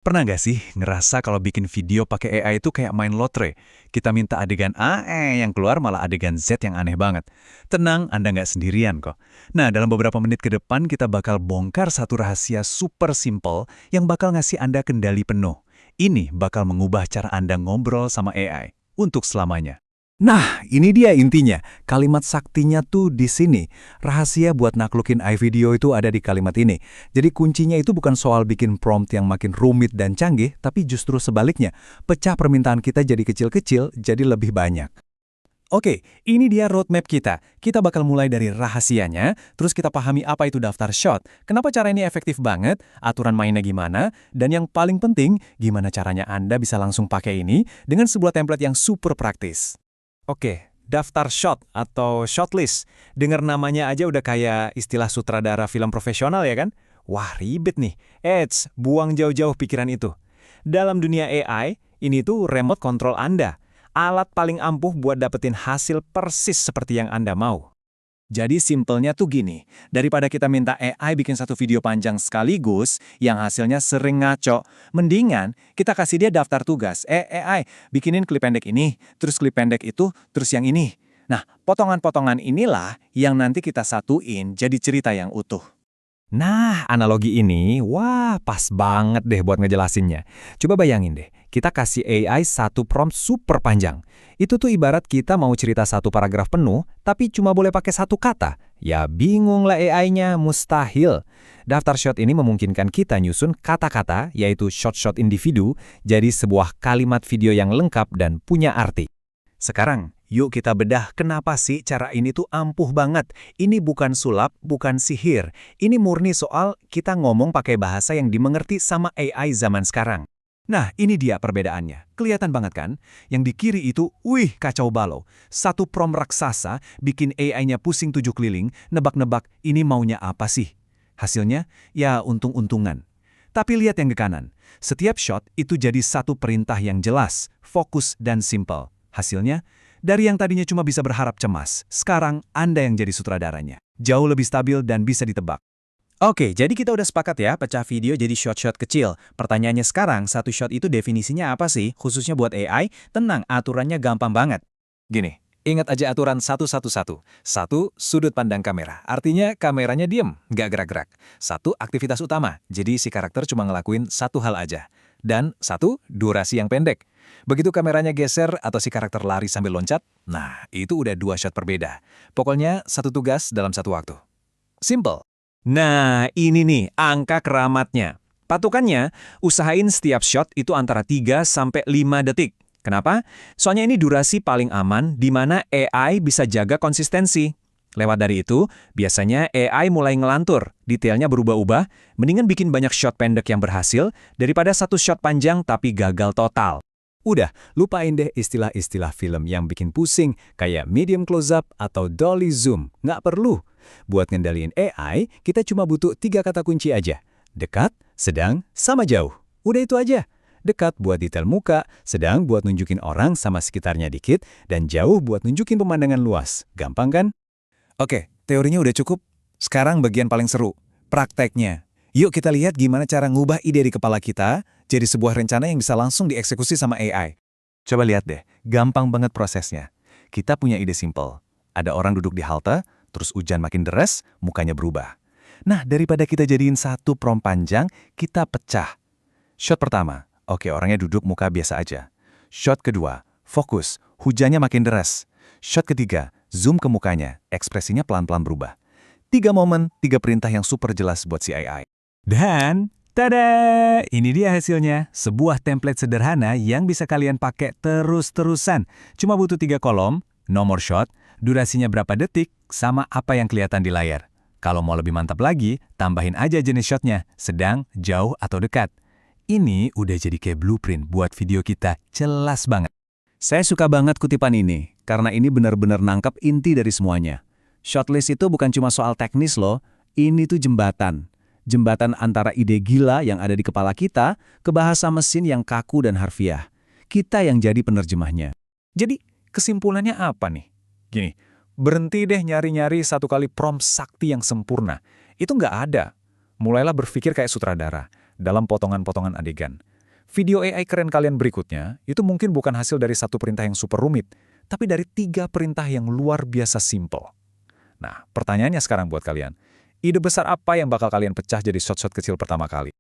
Pernah nggak sih ngerasa kalau bikin video pakai AI itu kayak main lotre? Kita minta adegan A, yang keluar malah adegan Z yang aneh banget. Tenang, Anda nggak sendirian kok. Nah, dalam beberapa menit ke depan kita bakal bongkar satu rahasia super simple yang bakal ngasih Anda kendali penuh. Ini bakal mengubah cara Anda ngobrol sama AI untuk selamanya. Nah, ini dia intinya. Kalimat saktinya tuh di sini. Rahasia buat naklukin iVideo itu ada di kalimat ini. Jadi kuncinya itu bukan soal bikin prompt yang makin rumit dan canggih, tapi justru sebaliknya. Pecah permintaan kita jadi kecil-kecil, jadi lebih banyak. Oke, ini dia roadmap kita. Kita bakal mulai dari rahasianya, terus kita pahami apa itu daftar shot, kenapa cara ini efektif banget, aturan mainnya gimana, dan yang paling penting, gimana caranya Anda bisa langsung pakai ini dengan sebuah template yang super praktis. Oke, daftar shot atau shortlist. Dengar namanya aja udah kayak istilah sutradara film profesional ya kan? Wah, ribet nih. Eits, buang jauh-jauh pikiran itu. Dalam dunia AI, ini tuh remote control Anda. Alat paling ampuh buat dapetin hasil persis seperti yang Anda mau. Jadi simpelnya tuh gini, daripada kita minta AI bikin satu video panjang sekaligus yang hasilnya sering ngaco, mendingan kita kasih dia daftar tugas. AI, bikinin klip pendek ini, terus klip pendek itu, terus yang ini. Nah, potongan-potongan inilah yang nanti kita satuin jadi cerita yang utuh. Nah, analogi ini, wah pas banget deh buat ngejelasinnya. Coba bayangin deh, kita kasih AI satu prompt super panjang. Itu tuh ibarat kita mau cerita satu paragraf penuh, tapi cuma boleh pakai satu kata. Ya bingung lah AI-nya, mustahil. Daftar shot ini memungkinkan kita nyusun kata-kata, yaitu shot-shot individu, jadi sebuah kalimat video yang lengkap dan punya arti. Sekarang, yuk kita bedah kenapa sih cara ini tuh ampuh banget. Ini bukan sulap, bukan sihir. Ini murni soal kita ngomong pakai bahasa yang dimengerti sama AI zaman sekarang. Nah, ini dia perbedaannya. Kelihatan banget kan? Yang di kiri itu, wih, kacau balau. Satu prompt raksasa bikin AI-nya pusing 7 keliling, nebak-nebak ini maunya apa sih? Hasilnya, ya untung-untungan. Tapi lihat yang ke kanan. Setiap shot itu jadi satu perintah yang jelas, fokus, dan simple. Hasilnya, dari yang tadinya cuma bisa berharap cemas, sekarang Anda yang jadi sutradaranya. Jauh lebih stabil dan bisa ditebak. Oke, jadi kita udah sepakat ya, pecah video jadi shot-shot kecil. Pertanyaannya sekarang, satu shot itu definisinya apa sih? Khususnya buat AI, tenang, aturannya gampang banget. Gini, ingat aja aturan 111. Satu, sudut pandang kamera. Artinya kameranya diem, nggak gerak-gerak. Satu, aktivitas utama. Jadi si karakter cuma ngelakuin satu hal aja. Dan satu, durasi yang pendek. Begitu kameranya geser atau si karakter lari sambil loncat, nah itu udah dua shot berbeda. Pokoknya satu tugas dalam satu waktu. Simple. Nah, ini nih angka keramatnya. Patokannya, usahain setiap shot itu antara 3 sampai 5 detik. Kenapa? Soalnya ini durasi paling aman di mana AI bisa jaga konsistensi. Lewat dari itu, biasanya AI mulai ngelantur, detailnya berubah-ubah, mendingan bikin banyak shot pendek yang berhasil daripada satu shot panjang tapi gagal total. Udah, lupain deh istilah-istilah film yang bikin pusing, kayak medium close-up atau dolly zoom. Nggak perlu. Buat ngendaliin AI, kita cuma butuh 3 kata kunci aja. Dekat, sedang, sama jauh. Udah itu aja. Dekat buat detail muka, sedang buat nunjukin orang sama sekitarnya dikit, dan jauh buat nunjukin pemandangan luas. Gampang kan? Oke, teorinya udah cukup. Sekarang bagian paling seru, prakteknya. Yuk kita lihat gimana cara ngubah ide di kepala kita jadi sebuah rencana yang bisa langsung dieksekusi sama AI. Coba lihat deh, gampang banget prosesnya. Kita punya ide simple. Ada orang duduk di halte, terus hujan makin deras, mukanya berubah. Nah, daripada kita jadiin satu prompt panjang, kita pecah. Shot pertama, oke orangnya duduk muka biasa aja. Shot kedua, fokus, hujannya makin deras. Shot ketiga, zoom ke mukanya, ekspresinya pelan-pelan berubah. 3 momen, 3 perintah yang super jelas buat si AI. Dan, tada! Ini dia hasilnya. Sebuah template sederhana yang bisa kalian pakai terus-terusan. Cuma butuh 3 kolom, nomor shot, durasinya berapa detik, sama apa yang kelihatan di layar. Kalau mau lebih mantap lagi, tambahin aja jenis shotnya, sedang, jauh, atau dekat. Ini udah jadi kayak blueprint buat video kita, jelas banget. Saya suka banget kutipan ini, karena ini benar-benar nangkep inti dari semuanya. Shotlist itu bukan cuma soal teknis loh, ini tuh jembatan. Jembatan antara ide gila yang ada di kepala kita ke bahasa mesin yang kaku dan harfiah. Kita yang jadi penerjemahnya. Jadi, kesimpulannya apa nih? Gini, berhenti deh nyari-nyari satu kali prompt sakti yang sempurna. Itu nggak ada. Mulailah berpikir kayak sutradara, dalam potongan-potongan adegan. Video AI keren kalian berikutnya, itu mungkin bukan hasil dari satu perintah yang super rumit, tapi dari 3 perintah yang luar biasa simple. Nah, pertanyaannya sekarang buat kalian. Ide besar apa yang bakal kalian pecah jadi shot-shot kecil pertama kali?